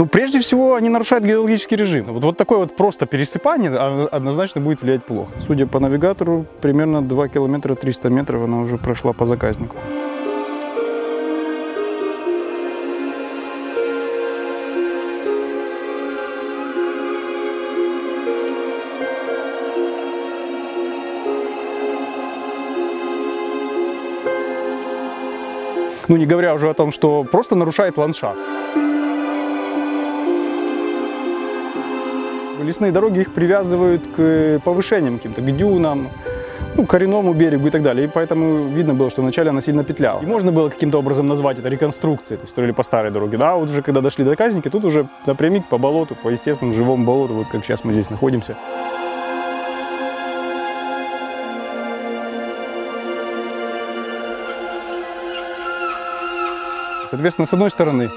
Ну, прежде всего, они нарушают гидрологический режим. Вот такое вот просто пересыпание однозначно будет влиять плохо. Судя по навигатору, примерно 2 километра 300 метров она уже прошла по заказнику. Ну, не говоря уже о том, что просто нарушает ландшафт. Лесные дороги их привязывают к повышениям каким-то, к дюнам, ну, к коренному берегу и так далее. И поэтому видно было, что вначале она сильно петляла. И можно было каким-то образом назвать это реконструкцией, то есть строили по старой дороге. Да, вот уже когда дошли до заказника, тут уже напрямик по болоту, по естественному живому болоту, вот как сейчас мы здесь находимся. Соответственно, с одной стороны,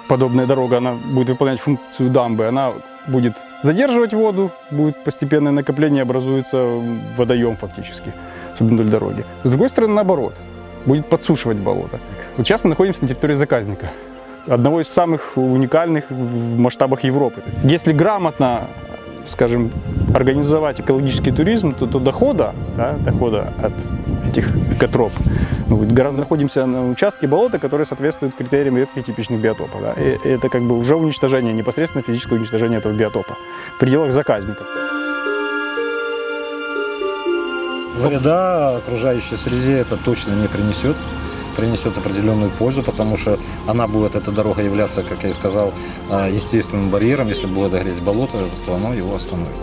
подобная дорога, она будет выполнять функцию дамбы, она будет задерживать воду, будет постепенное накопление, образуется водоем фактически, особенно вдоль дороги. С другой стороны, наоборот, будет подсушивать болото. Вот сейчас мы находимся на территории заказника, одного из самых уникальных в масштабах Европы. Если грамотно, скажем, организовать экологический туризм, то дохода от этих экотроп гораздо. Находимся на участке болота, который соответствует критериям редких типичных биотопов. Да? И это как бы уже уничтожение, непосредственно физическое уничтожение этого биотопа в пределах заказников. Вреда окружающей среде это точно не принесет. Принесет определенную пользу, потому что она будет, эта дорога, являться, как я и сказал, естественным барьером. Если будет огреть болото, то оно его остановит.